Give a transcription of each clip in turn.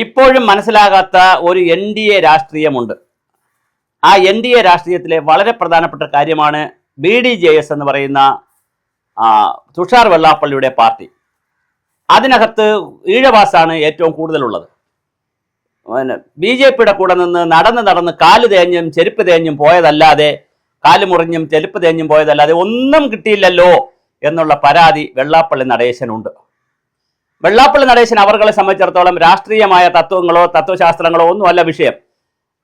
ഇപ്പോഴും മനസ്സിലാകാത്ത ഒരു NDA രാഷ്ട്രീയമുണ്ട്. ആ NDA രാഷ്ട്രീയത്തിലെ വളരെ പ്രധാനപ്പെട്ട കാര്യമാണ് BDJS എന്ന് പറയുന്ന തുഷാർ വെള്ളാപ്പള്ളിയുടെ പാർട്ടി. അതിനകത്ത് ഈഴവാസാണ് ഏറ്റവും കൂടുതലുള്ളത്. BJPയുടെ കൂടെ നിന്ന് നടന്ന് കാല് തേഞ്ഞും ചെരുപ്പ് തേഞ്ഞും പോയതല്ലാതെ, കാല് മുറിഞ്ഞും ചെരുപ്പ് തേഞ്ഞും പോയതല്ലാതെ ഒന്നും കിട്ടിയില്ലല്ലോ എന്നുള്ള പരാതി വെള്ളാപ്പള്ളി നടേശനുണ്ട്. വെള്ളാപ്പള്ളി നടേശൻ അവർകളെ സംബന്ധിച്ചിടത്തോളം രാഷ്ട്രീയമായ തത്വങ്ങളോ തത്വശാസ്ത്രങ്ങളോ ഒന്നുമല്ല വിഷയം.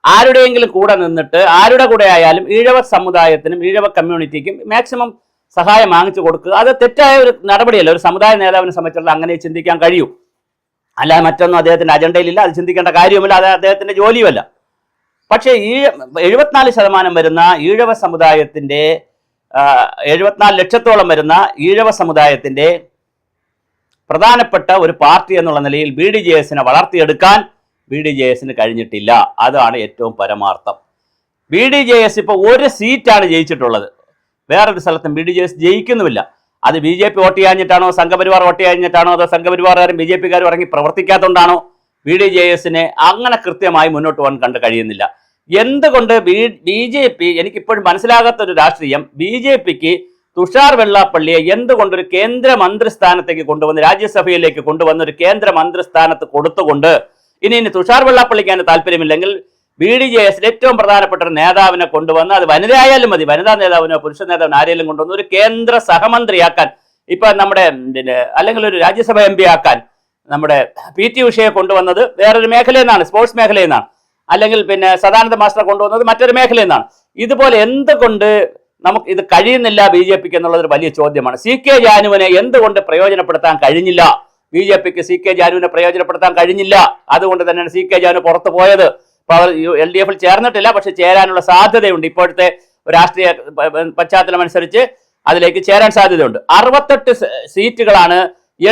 ആരുടെയെങ്കിലും കൂടെ നിന്നിട്ട് ആരുടെ കൂടെ ആയാലും ഈഴവ സമുദായത്തിനും ഈഴവ കമ്മ്യൂണിറ്റിക്കും മാക്സിമം സഹായം വാങ്ങിച്ചു കൊടുക്കുക. അത് തെറ്റായ ഒരു നടപടിയല്ല. ഒരു സമുദായ നേതാവിനെ സംബന്ധിച്ചിടത്തോളം അങ്ങനെ ചിന്തിക്കാൻ കഴിയൂ. അല്ലാതെ മറ്റൊന്നും അദ്ദേഹത്തിന്റെ അജണ്ടയിലില്ല, അത് ചിന്തിക്കേണ്ട കാര്യവുമില്ല, അത് അദ്ദേഹത്തിന്റെ ജോലിയുമല്ല. പക്ഷേ 74% വരുന്ന ഈഴവ സമുദായത്തിന്റെ 74 ലക്ഷത്തോളം വരുന്ന ഈഴവ സമുദായത്തിന്റെ പ്രധാനപ്പെട്ട ഒരു പാർട്ടി എന്നുള്ള നിലയിൽ BDJSനെ വളർത്തിയെടുക്കാൻ BDJSന് കഴിഞ്ഞിട്ടില്ല. അതാണ് ഏറ്റവും പരമാർത്ഥം. BDJS ഇപ്പോൾ ഒരു സീറ്റാണ് ജയിച്ചിട്ടുള്ളത്. വേറൊരു സ്ഥലത്തും BDJS ജയിക്കുന്നുമില്ല. അത് BJP വോട്ട് ചെയ്യാഞ്ഞിട്ടാണോ, സംഘപരിവാർ വോട്ട് ചെയ്യാഞ്ഞിട്ടാണോ, അതോ സംഘപരിവാറുകാരും BJPക്കാരും ഇറങ്ങി പ്രവർത്തിക്കാത്തതുകൊണ്ടാണോ BDJSനെ അങ്ങനെ കൃത്യമായി മുന്നോട്ട് പോകാൻ കണ്ട് കഴിയുന്നില്ല. എന്തുകൊണ്ട് BJP, എനിക്കിപ്പോഴും മനസ്സിലാകാത്ത ഒരു രാഷ്ട്രീയം, BJPക്ക് തുഷാർ വെള്ളാപ്പള്ളിയെ എന്തുകൊണ്ടൊരു കേന്ദ്ര മന്ത്രിസ്ഥാനത്തേക്ക് കൊണ്ടുവന്ന്, രാജ്യസഭയിലേക്ക് കൊണ്ടുവന്ന ഒരു കേന്ദ്ര മന്ത്രിസ്ഥാനത്ത് കൊടുത്തുകൊണ്ട് ഇനി തുഷാർ വെള്ളാപ്പള്ളിക്ക് അതിന് താല്പര്യമില്ലെങ്കിൽ BDJSിൽ ഏറ്റവും പ്രധാനപ്പെട്ട ഒരു നേതാവിനെ കൊണ്ടുവന്ന്, അത് വനിതയായാലും മതി, വനിതാ നേതാവിനോ പുരുഷ നേതാവിനോ ആരെങ്കിലും കൊണ്ടുവന്ന് ഒരു കേന്ദ്ര സഹമന്ത്രിയാക്കാൻ, ഇപ്പൊ നമ്മുടെ അല്ലെങ്കിൽ ഒരു രാജ്യസഭ MP ആക്കാൻ നമ്മുടെ PT ഉഷയെ കൊണ്ടുവന്നത് വേറൊരു മേഖലയിൽ നിന്നാണ്, സ്പോർട്സ് മേഖലയിൽ നിന്നാണ്. അല്ലെങ്കിൽ സദാനന്ദ മാസ്റ്ററെ കൊണ്ടുവന്നത് മറ്റൊരു മേഖലയിൽ നിന്നാണ്. ഇതുപോലെ എന്തുകൊണ്ട് നമുക്ക് ഇത് കഴിയുന്നില്ല BJPക്ക് എന്നുള്ളത് ഒരു വലിയ ചോദ്യമാണ്. CK ജാനുവിനെ എന്തുകൊണ്ട് പ്രയോജനപ്പെടുത്താൻ കഴിഞ്ഞില്ല? BJPക്ക് CK ജാനുവിനെ പ്രയോജനപ്പെടുത്താൻ കഴിഞ്ഞില്ല. അതുകൊണ്ട് തന്നെയാണ് CK ജാനു പുറത്തു പോയത്. ഇപ്പോൾ അവർ LDFിൽ ചേർന്നിട്ടില്ല, പക്ഷെ ചേരാനുള്ള സാധ്യതയുണ്ട്. ഇപ്പോഴത്തെ രാഷ്ട്രീയ പശ്ചാത്തലം അനുസരിച്ച് അതിലേക്ക് ചേരാൻ സാധ്യതയുണ്ട്. 68 സീറ്റുകളാണ്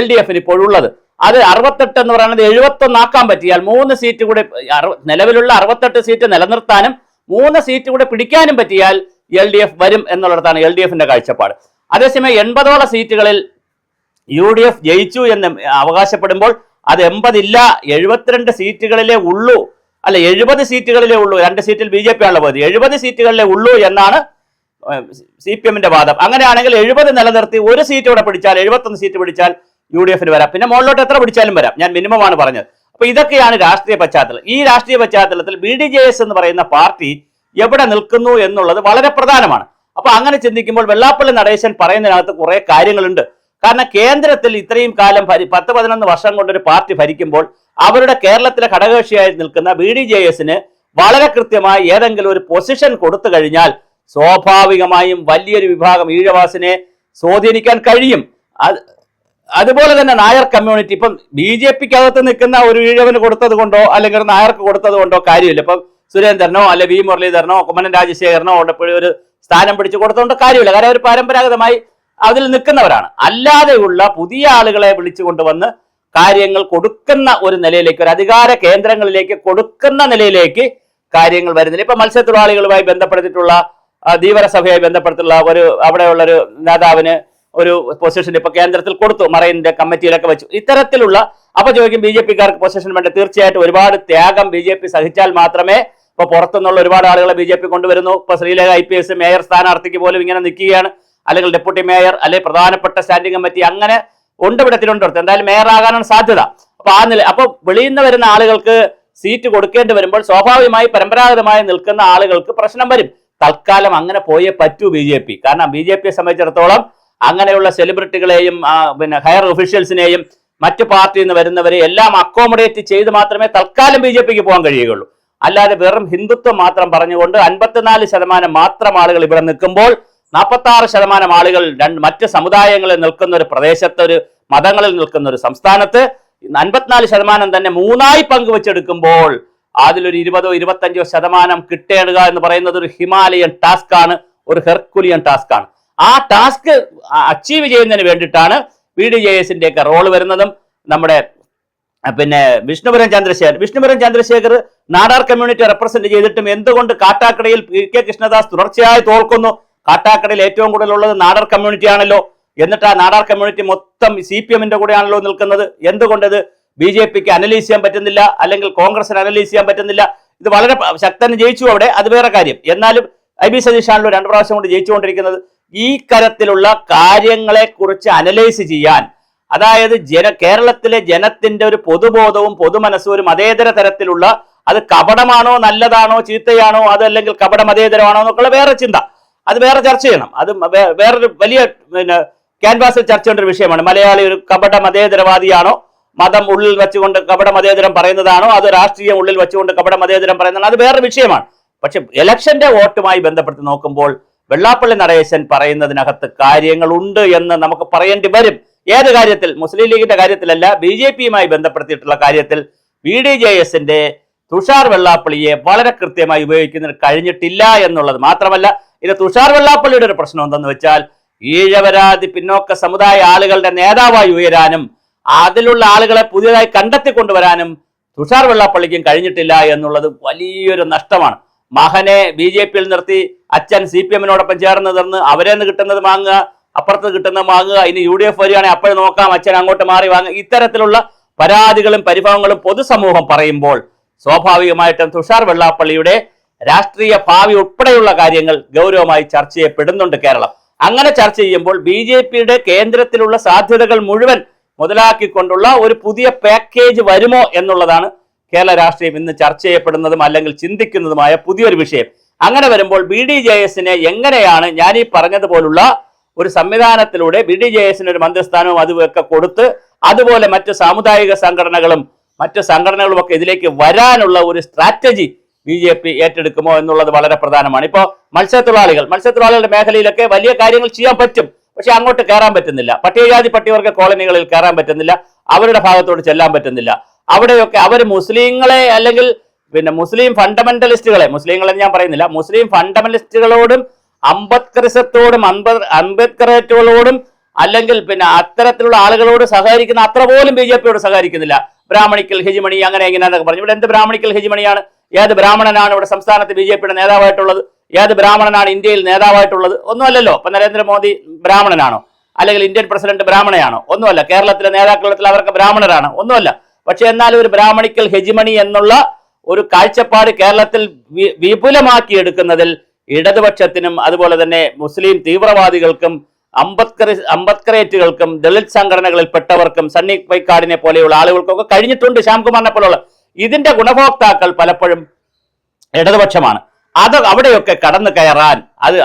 LDFിന് ഇപ്പോഴുള്ളത്. അത് 68 എന്ന് പറയുന്നത് 71 ആക്കാൻ പറ്റിയാൽ 3 സീറ്റ് കൂടെ, നിലവിലുള്ള 68 സീറ്റ് നിലനിർത്താനും 3 സീറ്റ് കൂടെ പിടിക്കാനും പറ്റിയാൽ LDF വരും എന്നുള്ളതാണ് LDFിന്റെ കാഴ്ചപ്പാട്. അതേസമയം 80ഓളം സീറ്റുകളിൽ UDF ജയിച്ചു എന്ന് അവകാശപ്പെടുമ്പോൾ അത് 80 ഇല്ല, 72 സീറ്റുകളിലേ ഉള്ളൂ, അല്ല 70 സീറ്റുകളിലേ ഉള്ളൂ. 2 സീറ്റിൽ BJP ആണുള്ള പോയത്, 70 സീറ്റുകളിലേ ഉള്ളൂ എന്നാണ് CPMന്റെ വാദം. അങ്ങനെയാണെങ്കിൽ 70 നിലനിർത്തി ഒരു സീറ്റ് കൂടെ പിടിച്ചാൽ 71 സീറ്റ് പിടിച്ചാൽ UDFന് വരാം. പിന്നെ മുകളിലോട്ട് എത്ര പിടിച്ചാലും വരാം. ഞാൻ മിനിമമാണ് പറഞ്ഞത്. അപ്പൊ ഇതൊക്കെയാണ് രാഷ്ട്രീയ പശ്ചാത്തലം. ഈ രാഷ്ട്രീയ പശ്ചാത്തലത്തിൽ BDJS എന്ന് പറയുന്ന പാർട്ടി എവിടെ നിൽക്കുന്നു എന്നുള്ളത് വളരെ പ്രധാനമാണ്. അപ്പൊ അങ്ങനെ ചിന്തിക്കുമ്പോൾ വെള്ളാപ്പള്ളി നടേശൻ പറയുന്നതിനകത്ത് കുറെ കാര്യങ്ങളുണ്ട്. കാരണം കേന്ദ്രത്തിൽ ഇത്രയും കാലം 10-11 വർഷം കൊണ്ടൊരു പാർട്ടി ഭരിക്കുമ്പോൾ അവരുടെ കേരളത്തിലെ ഘടകകക്ഷിയായി നിൽക്കുന്ന BDJSന് വളരെ കൃത്യമായി ഏതെങ്കിലും ഒരു പൊസിഷൻ കൊടുത്തു കഴിഞ്ഞാൽ സ്വാഭാവികമായും വലിയൊരു വിഭാഗം ഈഴവാസിനെ സ്വാധീനിക്കാൻ കഴിയും. അതുപോലെ തന്നെ നായർ കമ്മ്യൂണിറ്റി, ഇപ്പം BJPക്കകത്ത് നിൽക്കുന്ന ഒരു ഈഴവന് കൊടുത്തത് കൊണ്ടോ അല്ലെങ്കിൽ നായർക്ക് കൊടുത്തത് കൊണ്ടോ കാര്യമില്ല. ഇപ്പം സുരേന്ദ്രനോ അല്ലെ V മുരളീധരനോ കുമ്മനം രാജശേഖരനോ ഒരു സ്ഥാനം പിടിച്ചു കൊടുത്തുകൊണ്ട് കാര്യമില്ല. കാരണം അവർ പരമ്പരാഗതമായി അതിൽ നിൽക്കുന്നവരാണ്. അല്ലാതെയുള്ള പുതിയ ആളുകളെ വിളിച്ചു കൊണ്ടുവന്ന് കാര്യങ്ങൾ കൊടുക്കുന്ന ഒരു നിലയിലേക്ക്, ഒരു അധികാര കേന്ദ്രങ്ങളിലേക്ക് കൊടുക്കുന്ന നിലയിലേക്ക് കാര്യങ്ങൾ വരുന്നില്ല. ഇപ്പൊ മത്സ്യത്തൊഴിലാളികളുമായി ബന്ധപ്പെടുത്തിയിട്ടുള്ള ധീവരസഭയുമായി ബന്ധപ്പെടുത്തിയുള്ള അവിടെയുള്ള ഒരു നേതാവിന് ഒരു പൊസിഷൻ ഇപ്പൊ കേന്ദ്രത്തിൽ കൊടുത്തു, മറൈനിന്റെ കമ്മിറ്റിയിലൊക്കെ വെച്ചു. ഇത്തരത്തിലുള്ള അപ്പൊ ചോദിക്കും BJPക്കാർക്ക് പൊസിഷൻ വേണ്ട. തീർച്ചയായിട്ടും ഒരുപാട് ത്യാഗം BJP സഹിച്ചാൽ മാത്രമേ, ഇപ്പൊ പുറത്തുനിന്നുള്ള ഒരുപാട് ആളുകളെ BJP കൊണ്ടുവരുന്നു. ഇപ്പൊ ശ്രീലേഖ IPS മേയർ സ്ഥാനാർത്ഥിക്ക് പോലും ഇങ്ങനെ നിൽക്കുകയാണ്, അല്ലെങ്കിൽ ഡെപ്യൂട്ടി മേയർ അല്ലെങ്കിൽ പ്രധാനപ്പെട്ട സ്റ്റാൻഡിംഗ് കമ്മിറ്റി, അങ്ങനെ ഉണ്ട് ഇവിടെ തിരുവനന്തപുരത്ത്. എന്തായാലും മേയർ ആകാനാണ് സാധ്യത. അപ്പൊ ആ നില, അപ്പൊ വെളിയിൽ നിന്ന് വരുന്ന ആളുകൾക്ക് സീറ്റ് കൊടുക്കേണ്ടി വരുമ്പോൾ സ്വാഭാവികമായി പരമ്പരാഗതമായി നിൽക്കുന്ന ആളുകൾക്ക് പ്രശ്നം വരും. തൽക്കാലം അങ്ങനെ പോയേ പറ്റൂ BJP. കാരണം BJPയെ സംബന്ധിച്ചിടത്തോളം അങ്ങനെയുള്ള സെലിബ്രിറ്റികളെയും ഹയർ ഒഫീഷ്യൽസിനെയും മറ്റു പാർട്ടിയിൽ നിന്ന് വരുന്നവരെ എല്ലാം അക്കോമഡേറ്റ് ചെയ്ത് മാത്രമേ തൽക്കാലം BJPക്ക് പോകാൻ കഴിയുകയുള്ളൂ. അല്ലാതെ വെറും ഹിന്ദുത്വം മാത്രം പറഞ്ഞുകൊണ്ട് 54% മാത്രം ആളുകൾ ഇവിടെ നിൽക്കുമ്പോൾ 46% ആളുകൾ മറ്റ് സമുദായങ്ങളിൽ നിൽക്കുന്ന ഒരു പ്രദേശത്ത്, ഒരു മതങ്ങളിൽ നിൽക്കുന്ന ഒരു സംസ്ഥാനത്ത് 54% തന്നെ 3ആയി പങ്കുവെച്ചെടുക്കുമ്പോൾ അതിലൊരു 20-25% കിട്ടേണ്ടുക എന്ന് പറയുന്നത് ഒരു ഹിമാലയൻ ടാസ്ക് ആണ്, ഒരു ഹെർക്കുലിയൻ ടാസ്ക് ആണ്. ആ ടാസ്ക് അച്ചീവ് ചെയ്യുന്നതിന് വേണ്ടിയിട്ടാണ് BDJSന്റെ ഒക്കെ റോള് വരുന്നതും. നമ്മുടെ വിഷ്ണുപുരം ചന്ദ്രശേഖർ നാടാർ കമ്മ്യൂണിറ്റി റെപ്രസെന്റ് ചെയ്തിട്ടും എന്തുകൊണ്ട് കാട്ടാക്കടയിൽ PK കൃഷ്ണദാസ് തുടർച്ചയായി തോൽക്കുന്നു? കാട്ടാക്കടയിൽ ഏറ്റവും കൂടുതലുള്ളത് നാടാർ കമ്മ്യൂണിറ്റി ആണല്ലോ. എന്നിട്ട് ആ നാടാർ കമ്മ്യൂണിറ്റി മൊത്തം CPMന്റെ കൂടെയാണല്ലോ നിൽക്കുന്നത്. എന്തുകൊണ്ടത് BJP-ക്ക് അനലൈസ് ചെയ്യാൻ പറ്റുന്നില്ല, അല്ലെങ്കിൽ കോൺഗ്രസിന് അനലൈസ് ചെയ്യാൻ പറ്റുന്നില്ല. ഇത് വളരെ ശക്തന് ജയിച്ചു അവിടെ, അത് വേറെ കാര്യം. എന്നാലും IB സതീഷാണല്ലോ 2 പ്രാവശ്യം കൊണ്ട് ജയിച്ചുകൊണ്ടിരിക്കുന്നത്. ഈ തരത്തിലുള്ള കാര്യങ്ങളെ കുറിച്ച് അനലൈസ് ചെയ്യാൻ, അതായത് കേരളത്തിലെ ജനത്തിന്റെ ഒരു പൊതുബോധവും പൊതുമനസ്സും ഒരു മതേതര തരത്തിലുള്ള, അത് കപടമാണോ നല്ലതാണോ ചീത്തയാണോ, അതല്ലെങ്കിൽ കപട മതേതരമാണോ എന്നൊക്കെയുള്ള വേറെ ചിന്ത, അത് വേറെ ചർച്ച ചെയ്യണം. അത് വേറൊരു വലിയ ക്യാൻവാസിൽ ചർച്ച ചെയ്യേണ്ട ഒരു വിഷയമാണ്. മലയാളി ഒരു കപട മതേതരവാദിയാണോ, മതം ഉള്ളിൽ വെച്ചുകൊണ്ട് കപട മതേതരം പറയുന്നതാണോ, അത് രാഷ്ട്രീയം ഉള്ളിൽ വെച്ചുകൊണ്ട് കപട മതേതരം പറയുന്നതാണോ, അത് വേറെ വിഷയമാണ്. പക്ഷെ ഇലക്ഷന്റെ വോട്ടുമായി ബന്ധപ്പെട്ട് നോക്കുമ്പോൾ വെള്ളാപ്പള്ളി നടേശൻ പറയുന്നതിനകത്ത് കാര്യങ്ങളുണ്ട് എന്ന് നമുക്ക് പറയേണ്ടി വരും. ഏത് കാര്യത്തിൽ? മുസ്ലിം ലീഗിന്റെ കാര്യത്തിലല്ല, BJP-യുമായി ബന്ധപ്പെടുത്തിയിട്ടുള്ള കാര്യത്തിൽ BDJS-ന്റെ തുഷാർ വെള്ളാപ്പള്ളിയെ വളരെ കൃത്യമായി ഉപയോഗിക്കുന്നതിന് കഴിഞ്ഞിട്ടില്ല എന്നുള്ളത് മാത്രമല്ല, ഇത് തുഷാർ വെള്ളാപ്പള്ളിയുടെ ഒരു പ്രശ്നം എന്തെന്ന് വെച്ചാൽ, ഈഴവരാതി പിന്നോക്ക സമുദായ ആളുകളുടെ നേതാവായി ഉയരാനും അതിലുള്ള ആളുകളെ പുതിയതായി കണ്ടെത്തിക്കൊണ്ടുവരാനും തുഷാർ വെള്ളാപ്പള്ളിക്കും കഴിഞ്ഞിട്ടില്ല എന്നുള്ളത് വലിയൊരു നഷ്ടമാണ്. മകനെ BJP-യിൽ നിർത്തി അച്ഛൻ CPM-നോടൊപ്പം ചേർന്ന് നിന്ന് അവരെ നിന്ന് കിട്ടുന്നത് വാങ്ങുക, അപ്പുറത്ത് കിട്ടുന്നത് വാങ്ങുക, ഇനി UDF വരികയാണെങ്കിൽ അപ്പോഴും നോക്കാം, അച്ഛൻ അങ്ങോട്ട് മാറി വാങ്ങുക, ഇത്തരത്തിലുള്ള പരാതികളും പരിഭവങ്ങളും പൊതുസമൂഹം പറയുമ്പോൾ സ്വാഭാവികമായിട്ടും തുഷാർ വെള്ളാപ്പള്ളിയുടെ രാഷ്ട്രീയ ഭാവി ഉൾപ്പെടെയുള്ള കാര്യങ്ങൾ ഗൗരവമായി ചർച്ച ചെയ്യപ്പെടുന്നുണ്ട് കേരളം. അങ്ങനെ ചർച്ച ചെയ്യുമ്പോൾ BJP-യുടെ കേന്ദ്രത്തിലുള്ള സാധ്യതകൾ മുഴുവൻ മുതലാക്കിക്കൊണ്ടുള്ള ഒരു പുതിയ പാക്കേജ് വരുമോ എന്നുള്ളതാണ് കേരള രാഷ്ട്രീയം ഇന്ന് ചർച്ച ചെയ്യപ്പെടുന്നതും അല്ലെങ്കിൽ ചിന്തിക്കുന്നതുമായ പുതിയൊരു വിഷയം. അങ്ങനെ വരുമ്പോൾ BDJS-നെ എങ്ങനെയാണ് ഞാൻ ഈ പറഞ്ഞതുപോലുള്ള ഒരു സംവിധാനത്തിലൂടെ BDJS-ന് ഒരു മന്ത്രിസ്ഥാനവും അതുമൊക്കെ കൊടുത്ത്, അതുപോലെ മറ്റ് സാമുദായിക സംഘടനകളും മറ്റ് സംഘടനകളും ഒക്കെ ഇതിലേക്ക് വരാനുള്ള ഒരു സ്ട്രാറ്റജി BJP ഏറ്റെടുക്കുമോ എന്നുള്ളത് വളരെ പ്രധാനമാണ്. ഇപ്പോൾ മത്സ്യത്തൊഴിലാളികളുടെ മേഖലയിലൊക്കെ വലിയ കാര്യങ്ങൾ ചെയ്യാൻ പറ്റും, പക്ഷെ അങ്ങോട്ട് കയറാൻ പറ്റുന്നില്ല. പട്ടികജാതി പട്ടികവർഗ കോളനികളിൽ കയറാൻ പറ്റുന്നില്ല, അവരുടെ ഭാഗത്തോട് ചെല്ലാൻ പറ്റുന്നില്ല. അവിടെയൊക്കെ അവർ മുസ്ലിങ്ങളെ അല്ലെങ്കിൽ മുസ്ലിം ഫണ്ടമെന്റലിസ്റ്റുകളെ, മുസ്ലിങ്ങളെ ഞാൻ പറയുന്നില്ല, മുസ്ലിം ഫണ്ടമെന്റലിസ്റ്റുകളോടും അംബേദ്കറിസത്തോടും അംബേദ്കറേറ്റുകളോടും അല്ലെങ്കിൽ അത്തരത്തിലുള്ള ആളുകളോട് സഹകരിക്കുന്ന അത്ര പോലും BJP-യോട് സഹകരിക്കുന്നില്ല. ബ്രാഹ്മണിക്കൽ ഹെജിമണി അങ്ങനെ എങ്ങനെയാണെന്നൊക്കെ പറഞ്ഞു. ഇവിടെ എന്ത് ബ്രാഹ്മണിക്കൽ ഹെജിമണിയാണ്? ഏത് ബ്രാഹ്മണനാണ് ഇവിടെ സംസ്ഥാനത്ത് BJP-യുടെ നേതാവായിട്ടുള്ളത്? ഏത് ബ്രാഹ്മണനാണ് ഇന്ത്യയിൽ നേതാവായിട്ടുള്ളത്? ഒന്നുമല്ലല്ലോ. ഇപ്പൊ നരേന്ദ്രമോദി ബ്രാഹ്മണനാണോ? അല്ലെങ്കിൽ ഇന്ത്യൻ പ്രസിഡന്റ് ബ്രാഹ്മണയാണോ? ഒന്നുമല്ല. കേരളത്തിലെ നേതാക്കളത്തിൽ അവർക്ക് ബ്രാഹ്മണരാണ്? ഒന്നുമല്ല. പക്ഷെ എന്നാലും ഒരു ബ്രാഹ്മണിക്കൽ ഹെജിമണി എന്നുള്ള ഒരു കാഴ്ചപ്പാട് കേരളത്തിൽ വിപുലമാക്കി എടുക്കുന്നതിൽ ഇടതുപക്ഷത്തിനും അതുപോലെ തന്നെ മുസ്ലിം തീവ്രവാദികൾക്കും അംബേദ്കറേറ്റുകൾക്കും ദളിത് സംഘടനകളിൽപ്പെട്ടവർക്കും സണ്ണി പൈക്കാടിനെ പോലെയുള്ള ആളുകൾക്കൊക്കെ കഴിഞ്ഞിട്ടുണ്ട്, ശ്യാംകുമാറിനെ പോലുള്ള. ഇതിന്റെ ഗുണഭോക്താക്കൾ പലപ്പോഴും ഇടതുപക്ഷമാണ്. അത് അവിടെയൊക്കെ കടന്നു കയറാൻ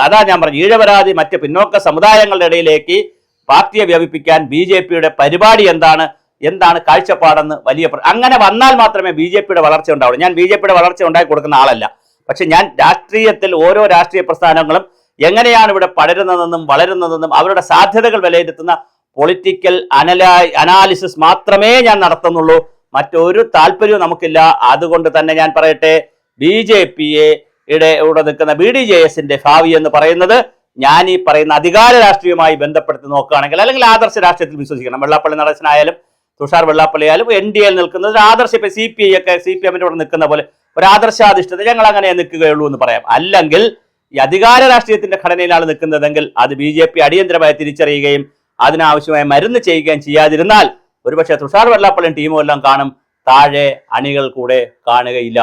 അതാ ഞാൻ പറഞ്ഞു, ഈഴവരാതി മറ്റ് പിന്നോക്ക സമുദായങ്ങളുടെ ഇടയിലേക്ക് പാർട്ടിയെ വ്യാപിപ്പിക്കാൻ BJP-യുടെ പരിപാടി എന്താണ് കാഴ്ചപ്പാടെന്ന് അങ്ങനെ വന്നാൽ മാത്രമേ BJP-യുടെ വളർച്ച ഉണ്ടാവുള്ളൂ. ഞാൻ BJP-യുടെ വളർച്ച ഉണ്ടാക്കി കൊടുക്കുന്ന ആളല്ല. പക്ഷെ ഞാൻ രാഷ്ട്രീയത്തിൽ ഓരോ രാഷ്ട്രീയ പ്രസ്ഥാനങ്ങളും എങ്ങനെയാണ് ഇവിടെ പടരുന്നതെന്നും വളരുന്നതെന്നും അവരുടെ സാധ്യതകൾ വിലയിരുത്തുന്ന പൊളിറ്റിക്കൽ അനാലിസിസ് മാത്രമേ ഞാൻ നടത്തുന്നുള്ളൂ. മറ്റൊരു താല്പര്യവും നമുക്കില്ല. അതുകൊണ്ട് തന്നെ ഞാൻ പറയട്ടെ, BJP-യുടെ ഇവിടെ നിൽക്കുന്ന BDJS-ന്റെ ഭാവി എന്ന് പറയുന്നത് ഞാൻ ഈ പറയുന്ന അധികാര രാഷ്ട്രീയവുമായി ബന്ധപ്പെടുത്തി നോക്കുകയാണെങ്കിൽ, അല്ലെങ്കിൽ ആദർശ രാഷ്ട്രീയത്തിൽ വിശ്വസിക്കണം. വെള്ളാപ്പള്ളി നടേശനായാലും തുഷാർ വെള്ളാപ്പള്ളി ആയാലും NDA നിൽക്കുന്നത് ഒരു ആദർശം. ഇപ്പൊ CPI ഒക്കെ CPM-ന്റെ കൂടെ നിൽക്കുന്ന പോലെ ഒരു ആദർശാധിഷ്ഠിത ഞങ്ങൾ അങ്ങനെ നിൽക്കുകയുള്ളൂ എന്ന് പറയാം. അല്ലെങ്കിൽ ഈ അധികാര രാഷ്ട്രീയത്തിന്റെ ഘടനയിലാണ് നിൽക്കുന്നതെങ്കിൽ അത് BJP അടിയന്തരമായി തിരിച്ചറിയുകയും അതിനാവശ്യമായ മരുന്ന് ചെയ്യുകയും ചെയ്യാതിരുന്നാൽ ഒരുപക്ഷെ തുഷാർ വെള്ളാപ്പള്ളിയും ടീമും എല്ലാം കാണും, താഴെ അണികൾ കൂടെ കാണുകയില്ല.